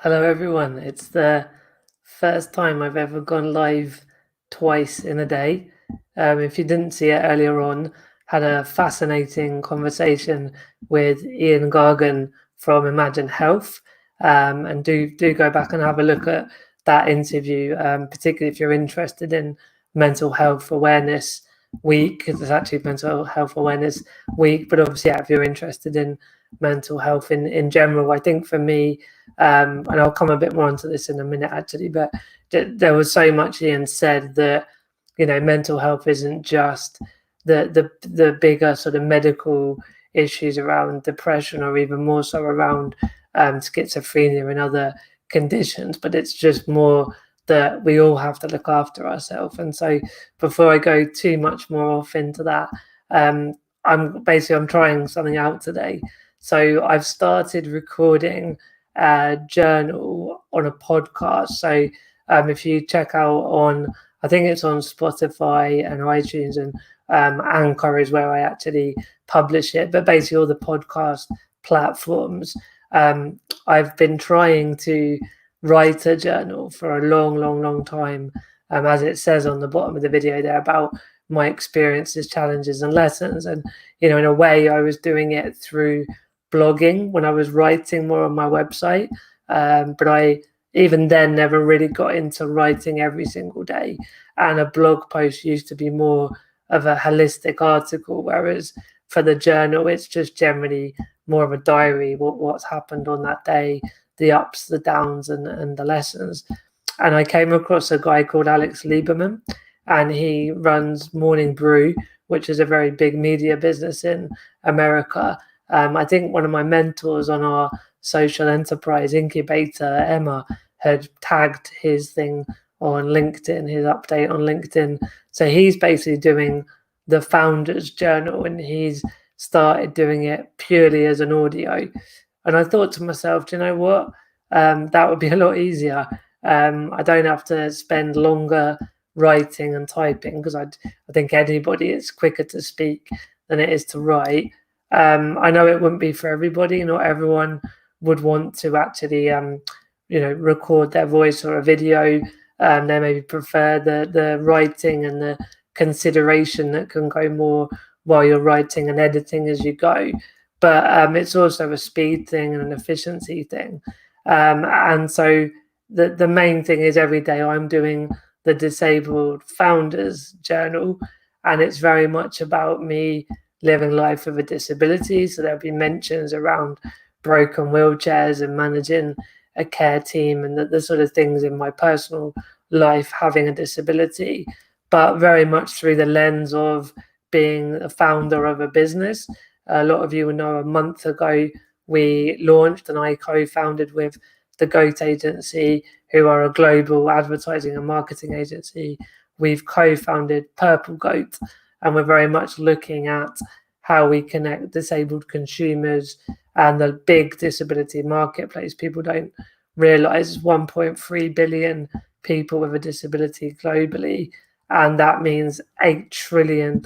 Hello, everyone. It's the first time I've ever gone live twice in a day. If you didn't see it earlier on, had a fascinating conversation with Ian Gargan from Imagine Health, and do go back and have a look at that interview, particularly if you're interested in Mental Health Awareness Week, because it's actually Mental Health Awareness Week. But obviously, yeah, if you're interested in mental health in general, I think for me. And I'll come a bit more onto this in a minute, actually. But there was so much Ian said that mental health isn't just the bigger sort of medical issues around depression, or even more so around schizophrenia and other conditions, but it's just more that we all have to look after ourselves. And so, before I go too much more off into that, I'm trying something out today. So I've started recording journal on a podcast. So if you check out on, I think it's on Spotify and iTunes, and Anchor is where I actually publish it. But basically, all the podcast platforms. I've been trying to write a journal for a long time, as it says on the bottom of the video there, about my experiences, challenges, and lessons. And in a way, I was doing it through blogging when I was writing more on my website. But I even then never really got into writing every single day. And a blog post used to be more of a holistic article, whereas for the journal, it's just generally more of a diary, what's happened on that day, the ups, the downs, and the lessons. And I came across a guy called Alex Lieberman, and he runs Morning Brew, which is a very big media business in America. I think one of my mentors on our social enterprise incubator, Emma, had tagged his thing on LinkedIn, his update on LinkedIn. So he's basically doing the founder's journal, and he's started doing it purely as an audio. And I thought to myself, do you know what? That would be a lot easier. I don't have to spend longer writing and typing, because I think anybody, it's quicker to speak than it is to write. I know it wouldn't be for everybody. Not everyone would want to actually, record their voice or a video. They maybe prefer the writing and the consideration that can go more while you're writing and editing as you go. But it's also a speed thing and an efficiency thing. And so the main thing is every day I'm doing the Disabled Founders Journal, and it's very much about me living life with a disability. So there'll be mentions around broken wheelchairs and managing a care team, and the sort of things in my personal life having a disability, but very much through the lens of being a founder of a business. A lot of you will know a month ago we launched, and I co-founded with the GOAT agency, who are a global advertising and marketing agency. We've co-founded Purple Goat, and we're very much looking at how we connect disabled consumers and the big disability marketplace. People don't realize 1.3 billion people with a disability globally, and that means $8 trillion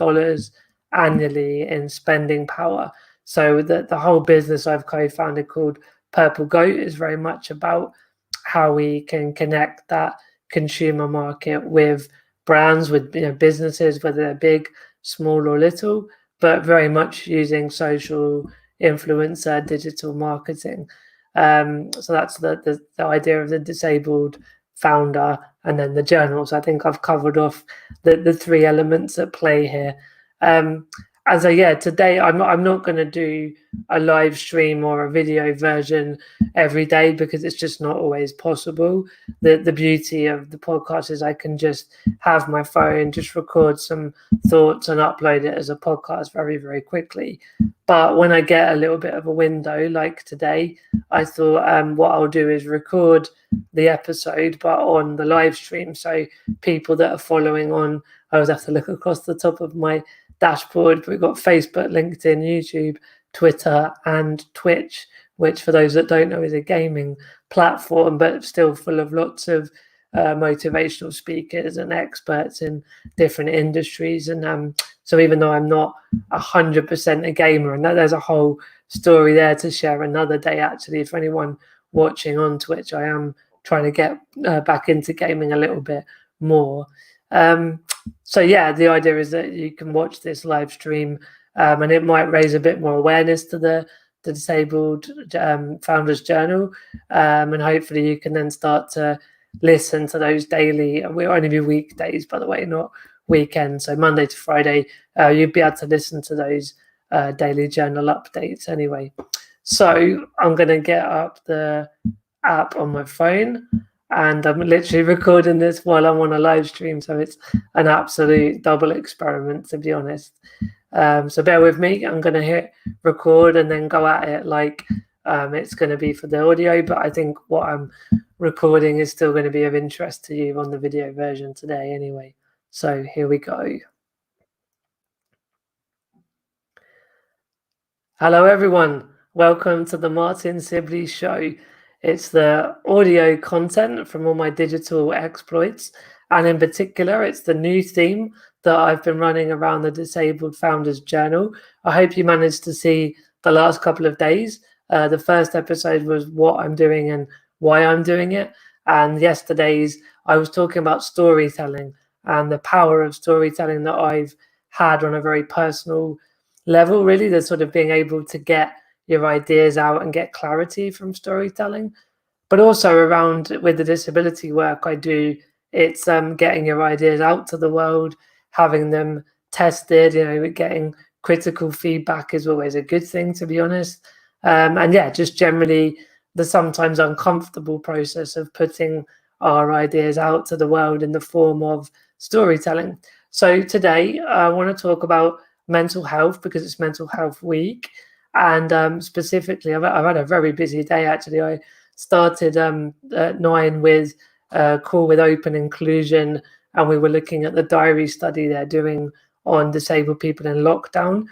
annually in spending power. So the whole business I've co-founded, called Purple Goat, is very much about how we can connect that consumer market with brands, with businesses, whether they're big, small, or little, but very much using social influencer digital marketing. So that's the idea of the Disabled Founder, and then the journals. I think I've covered off the three elements at play here. Today I'm not going to do a live stream or a video version every day, because it's just not always possible. The beauty of the podcast is I can just have my phone, just record some thoughts and upload it as a podcast very quickly. But when I get a little bit of a window like today, I thought what I'll do is record the episode but on the live stream, so people that are following on, I always have to look across the top of my dashboard. We've got Facebook, LinkedIn, YouTube, Twitter, and Twitch, which for those that don't know is a gaming platform, but still full of lots of motivational speakers and experts in different industries. And so even though I'm not 100% a gamer, and there's a whole story there to share another day, actually, if anyone watching on Twitch. I am trying to get back into gaming a little bit more. So yeah, the idea is that you can watch this live stream, and it might raise a bit more awareness to the Disabled Founders Journal, and hopefully you can then start to listen to those daily. We'll only be weekdays, by the way, not weekends. So Monday to Friday, you'll be able to listen to those daily journal updates anyway. So I'm going to get up the app on my phone, and I'm literally recording this while I'm on a live stream, so it's an absolute double experiment, to be honest. So bear with me. I'm going to hit record and then go at it like it's going to be for the audio, but I think what I'm recording is still going to be of interest to you on the video version today anyway. So here we go. Hello everyone, welcome to the Martin Sibley Show. It's the audio content from all my digital exploits, and in particular it's the new theme that I've been running around the Disabled Founders Journal. I hope you managed to see the last couple of days. The first episode was what I'm doing and why I'm doing it, and yesterday's I was talking about storytelling and the power of storytelling that I've had on a very personal level, really, the sort of being able to get your ideas out and get clarity from storytelling. But also around with the disability work I do, it's getting your ideas out to the world, having them tested, getting critical feedback is always a good thing, to be honest. And yeah, just generally the sometimes uncomfortable process of putting our ideas out to the world in the form of storytelling. So today I want to talk about mental health because it's Mental Health Week, and specifically I've had a very busy day actually. I started at 9 with a call with Open Inclusion, and we were looking at the diary study they're doing on disabled people in lockdown.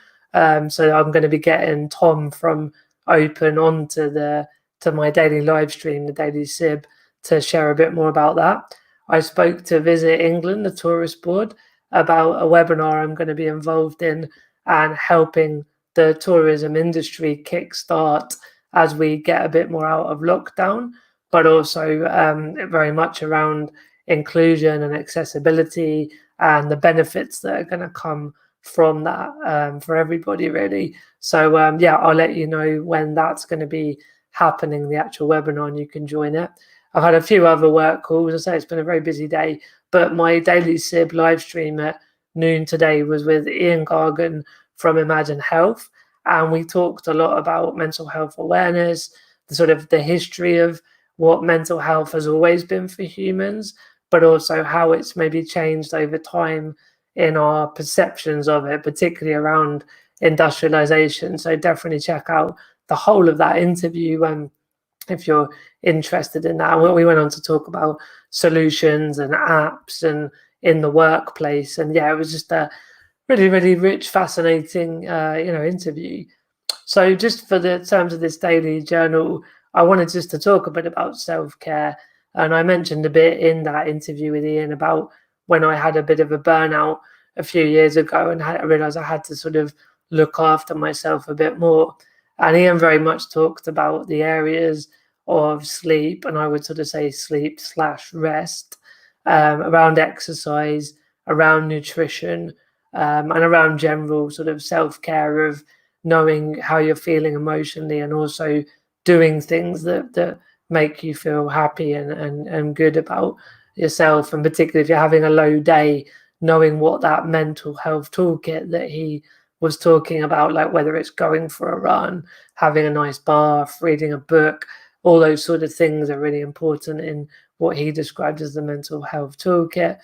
So I'm going to be getting Tom from Open onto to my daily live stream, the Daily Sib, to share a bit more about that. I spoke to Visit England, the tourist board, about a webinar I'm going to be involved in and helping the tourism industry kickstart as we get a bit more out of lockdown, but also very much around inclusion and accessibility and the benefits that are going to come from that for everybody, really. So yeah, I'll let you know when that's going to be happening, the actual webinar, and you can join it. I've had a few other work calls. As I say, it's been a very busy day, but my daily SIB live stream at noon today was with Ian Gargan from Imagine Health, and we talked a lot about mental health awareness, the sort of the history of what mental health has always been for humans, but also how it's maybe changed over time in our perceptions of it, particularly around industrialization. So definitely check out the whole of that interview if you're interested in that. And we went on to talk about solutions and apps and in the workplace. And yeah, it was just a really, really rich, fascinating, interview. So just for the terms of this daily journal, I wanted just to talk a bit about self-care. And I mentioned a bit in that interview with Ian about when I had a bit of a burnout a few years ago and I realized I had to sort of look after myself a bit more. And Ian very much talked about the areas of sleep, and I would sort of say sleep/rest, around exercise, around nutrition, and around general sort of self-care of knowing how you're feeling emotionally and also doing things that make you feel happy and good about yourself. And particularly if you're having a low day, knowing what that mental health toolkit that he was talking about, like whether it's going for a run, having a nice bath, reading a book, all those sort of things are really important in what he described as the mental health toolkit.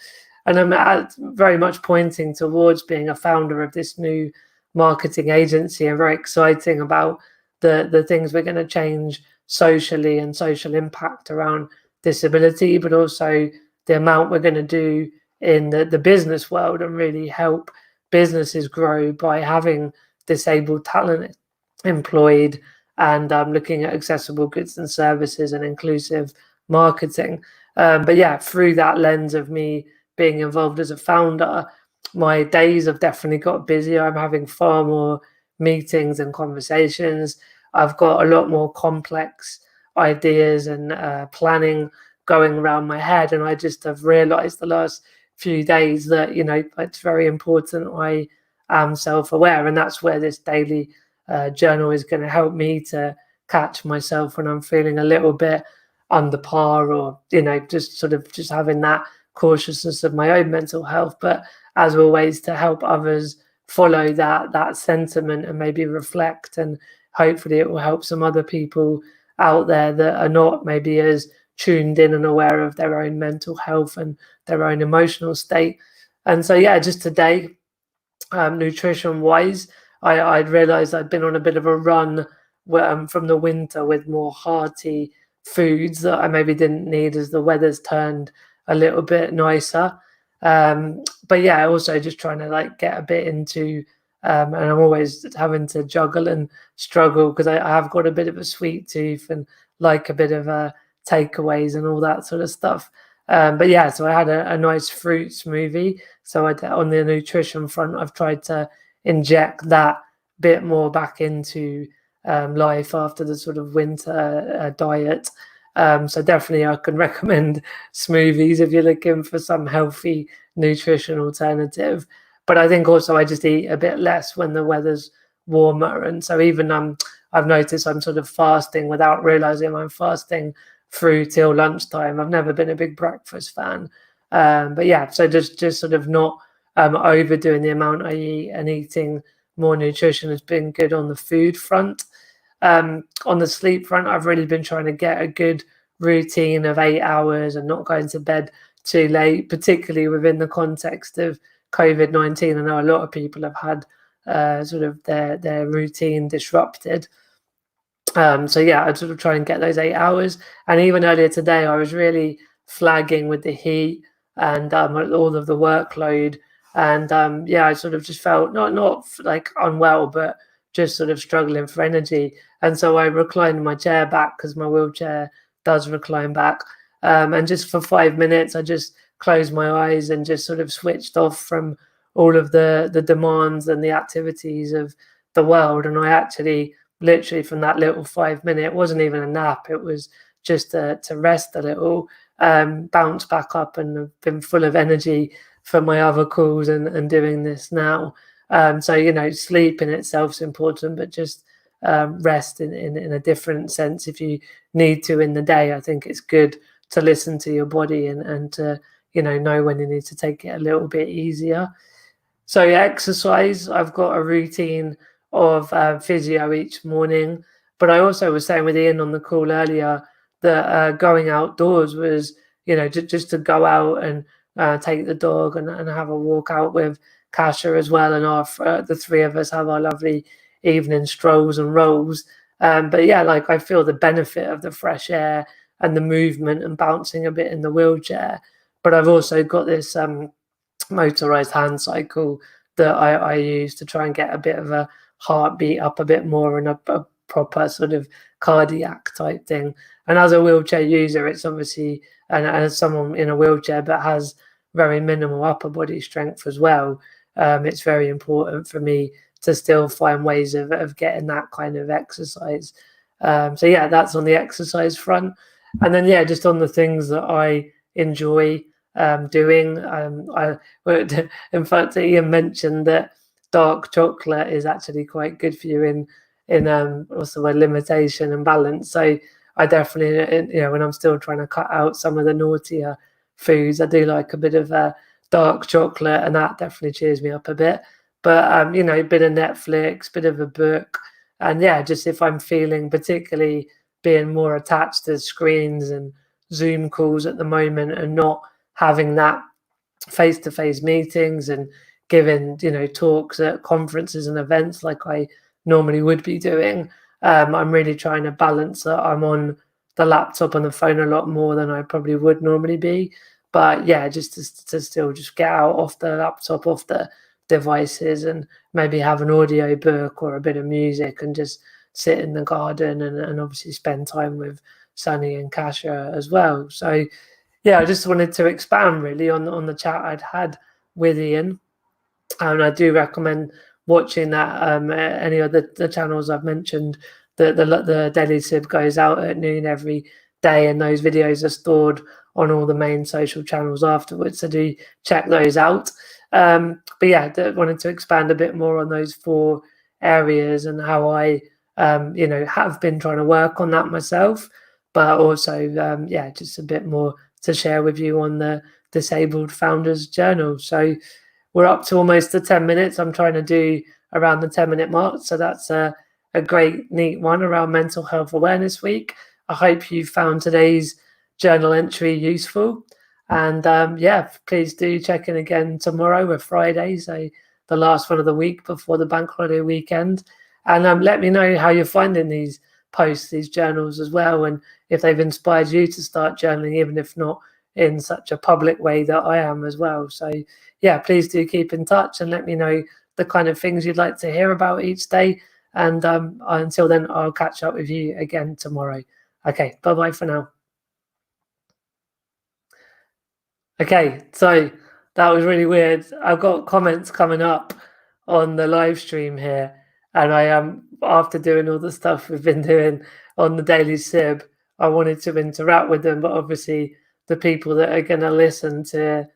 And I'm very much pointing towards being a founder of this new marketing agency and very exciting about the things we're going to change socially and social impact around disability, but also the amount we're going to do in the business world and really help businesses grow by having disabled talent employed and looking at accessible goods and services and inclusive marketing. But yeah, through that lens of me being involved as a founder, my days have definitely got busier. I'm having far more meetings and conversations. I've got a lot more complex ideas and planning going around my head. And I just have realized the last few days that, it's very important I am self-aware. And that's where this daily journal is going to help me to catch myself when I'm feeling a little bit under par, or, just sort of just having that cautiousness of my own mental health. But as always, to help others follow that sentiment and maybe reflect, and hopefully it will help some other people out there that are not maybe as tuned in and aware of their own mental health and their own emotional state. And so, yeah, just today, nutrition wise, I'd realized I'd been on a bit of a run from the winter with more hearty foods that I maybe didn't need as the weather's turned a little bit nicer. But yeah, also just trying to like get a bit into, and I'm always having to juggle and struggle because I have got a bit of a sweet tooth and like a bit of takeaways and all that sort of stuff. But yeah, so I had a nice fruit smoothie. So on the nutrition front, I've tried to inject that bit more back into life after the sort of winter diet. So definitely I can recommend smoothies if you're looking for some healthy nutrition alternative. But I think also I just eat a bit less when the weather's warmer. And so even I've noticed I'm sort of fasting without realizing I'm fasting through till lunchtime. I've never been a big breakfast fan. But yeah, so just sort of not overdoing the amount I eat, and eating more nutrition has been good on the food front. On the sleep front, I've really been trying to get a good routine of 8 hours and not going to bed too late, particularly within the context of COVID-19. I know a lot of people have had sort of their routine disrupted. So yeah, I'd sort of try and get those 8 hours. And even earlier today, I was really flagging with the heat and all of the workload. And yeah, I sort of just felt not like unwell, but just sort of struggling for energy. And so I reclined my chair back, because my wheelchair does recline back. And just for 5 minutes, I just closed my eyes and just sort of switched off from all of the demands and the activities of the world. And I actually literally from that little 5 minute, it wasn't even a nap, it was just to rest a little, bounce back up, and have been full of energy for my other calls and doing this now. So sleep in itself is important, but just rest in a different sense if you need to in the day. I think it's good to listen to your body and to know when you need to take it a little bit easier. So yeah, exercise, I've got a routine of physio each morning. But I also was saying with Ian on the call earlier that going outdoors was, just to go out and take the dog and have a walk out with Kasha as well. And the three of us have our lovely evening strolls and rolls. But yeah, like I feel the benefit of the fresh air and the movement and bouncing a bit in the wheelchair. But I've also got this motorized hand cycle that I use to try and get a bit of a heartbeat up a bit more, and a proper sort of cardiac type thing. And as a wheelchair user, it's obviously, and as someone in a wheelchair but has very minimal upper body strength as well, it's very important for me to still find ways of getting that kind of exercise. So yeah, that's on the exercise front. And then yeah, just on the things that I enjoy doing. In fact, Ian mentioned that dark chocolate is actually quite good for you in what's the word, limitation and balance. So I definitely, when I'm still trying to cut out some of the naughtier foods, I do like a bit of dark chocolate, and that definitely cheers me up a bit. But a bit of Netflix, bit of a book, and yeah, just if I'm feeling particularly being more attached to screens and Zoom calls at the moment, and not having that face-to-face meetings and giving talks at conferences and events like I normally would be doing, I'm really trying to balance that I'm on the laptop and the phone a lot more than I probably would normally be. But yeah, just to still just get out off the laptop, off the devices, and maybe have an audio book or a bit of music and just sit in the garden and obviously spend time with Sunny and Kasha as well. So yeah, I just wanted to expand really on the chat I'd had with Ian, and I do recommend watching that. Any of the channels I've mentioned the daily sib goes out at noon every day, and those videos are stored on all the main social channels afterwards. So do check those out. But yeah, wanted to expand a bit more on those 4 areas and how I, have been trying to work on that myself, but also, just a bit more to share with you on the Disabled Founders Journal. So we're up to almost the 10 minutes. I'm trying to do around the 10-minute mark. So that's a great, neat one around Mental Health Awareness Week. I hope you found today's journal entry useful. And please do check in again tomorrow. We're Friday, so the last one of the week before the bank holiday weekend. And let me know how you're finding these posts, these journals as well, and if they've inspired you to start journaling, even if not in such a public way that I am as well. So yeah, please do keep in touch and let me know the kind of things you'd like to hear about each day. And until then, I'll catch up with you again tomorrow. Okay, bye-bye for now. Okay, so that was really weird. I've got comments coming up on the live stream here, and I am, after doing all the stuff we've been doing on the Daily Sib, I wanted to interact with them, but obviously the people that are going to listen to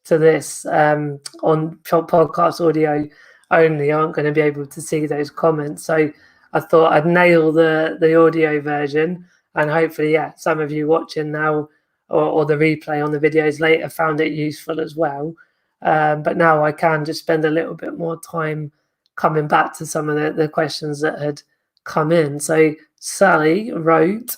this on podcast audio only aren't going to be able to see those comments. So I thought I'd nail the audio version, and hopefully, some of you watching now or the replay on the videos later found it useful as well. But now I can just spend a little bit more time coming back to some of the questions that had come in. So Sally wrote,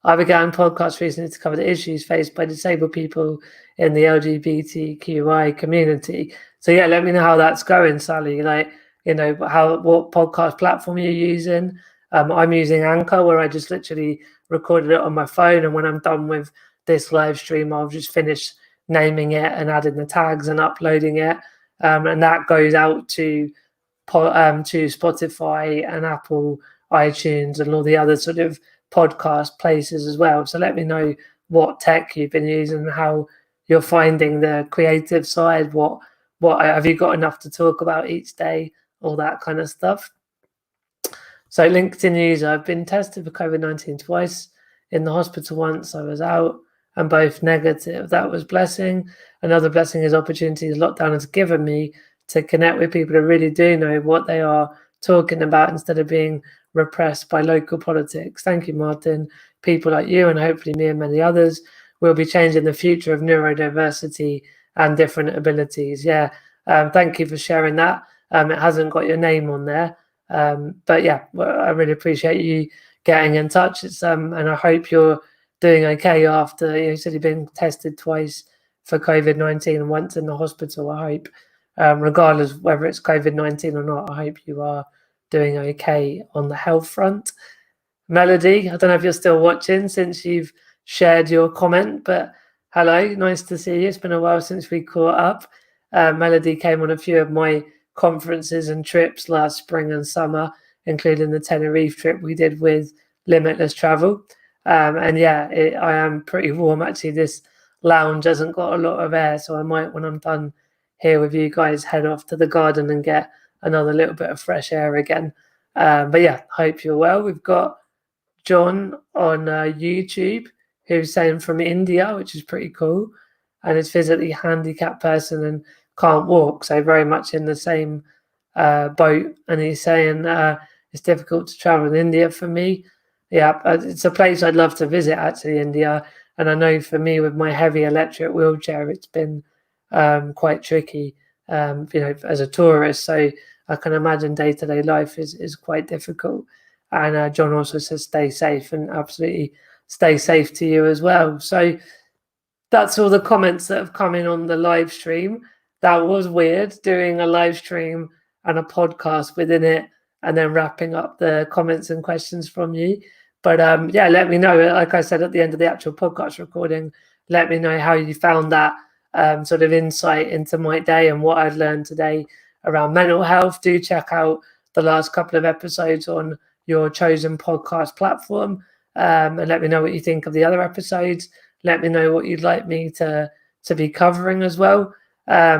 I began podcasts recently to cover the issues faced by disabled people in the LGBTQI community. So yeah, let me know how that's going, Sally. Like, what podcast platform you're using. I'm using Anchor, where I just literally recorded it on my phone, and when I'm done with this live stream, I'll just finish naming it and adding the tags and uploading it, and that goes out to Spotify and Apple, iTunes, and all the other sort of podcast places as well. So let me know what tech you've been using and how you're finding the creative side. What have you got enough to talk about each day? All that kind of stuff. So LinkedIn user, I've been tested for COVID-19 twice. In the hospital once, I was out and both negative. That was blessing. Another blessing is opportunities lockdown has given me to connect with people who really do know what they are talking about instead of being repressed by local politics. Thank you, Martin. People like you and hopefully me and many others will be changing the future of neurodiversity and different abilities. Yeah, thank you for sharing that. It hasn't got your name on there. But yeah, I really appreciate you getting in touch. It's and I hope you're doing okay after you said you've been tested twice for COVID-19 and once in the hospital. I hope, regardless of whether it's COVID-19 or not, I hope you are doing okay on the health front. Melody, I don't know if you're still watching since you've shared your comment, but hello, nice to see you. It's been a while since we caught up. Melody came on a few of my conferences and trips last spring and summer, including the Tenerife trip we did with Limitless Travel. And yeah, I am pretty warm actually. This lounge hasn't got a lot of air, so I might, when I'm done here with you guys, head off to the garden and get another little bit of fresh air again. But yeah, hope you're well. We've got John on YouTube who's saying from India, which is pretty cool, and is physically handicapped person and can't walk, so very much in the same boat. And he's saying it's difficult to travel in India for me. Yeah, it's a place I'd love to visit, actually, India. And I know for me, with my heavy electric wheelchair, it's been quite tricky, as a tourist. So I can imagine day-to-day life is quite difficult. And John also says stay safe, and absolutely stay safe to you as well. So that's all the comments that have come in on the live stream. That was weird, doing a live stream and a podcast within it and then wrapping up the comments and questions from you. But let me know, like I said at the end of the actual podcast recording, let me know how you found that sort of insight into my day and what I've learned today around mental health. Do check out the last couple of episodes on your chosen podcast platform, and let me know what you think of the other episodes. Let me know what you'd like me to be covering as well.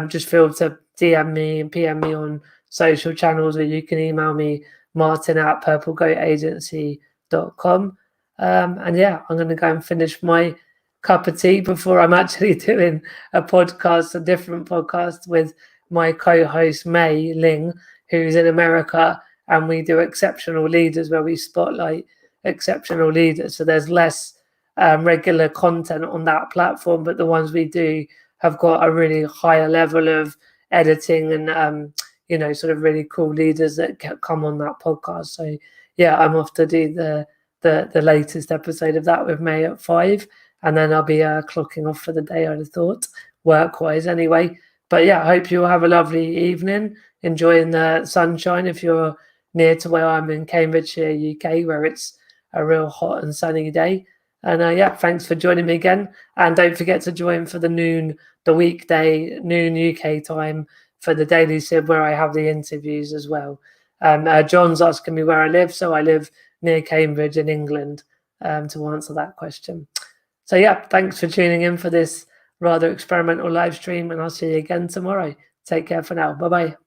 Just feel to DM me and PM me on social channels, or you can email me martin@purplegoatagency.com. And yeah, I'm going to go and finish my cup of tea before I'm actually doing a different podcast with my co-host May Ling, who's in America, and we do exceptional leaders where we spotlight exceptional leaders. So there's less regular content on that platform, but the ones we do have got a really higher level of editing and sort of really cool leaders that come on that podcast. So yeah, I'm off to do the latest episode of that with May at 5, and then I'll be clocking off for the day, I'd have thought, work-wise anyway. But yeah, I hope you all have a lovely evening, enjoying the sunshine if you're near to where I'm in Cambridgeshire, UK, where it's a real hot and sunny day. And yeah, thanks for joining me again. And don't forget to join for the weekday noon UK time for the Daily Sib, where I have the interviews as well. John's asking me where I live, so I live near Cambridge in England, to answer that question. So yeah, thanks for tuning in for this rather experimental live stream, and I'll see you again tomorrow. Take care for now. Bye-bye.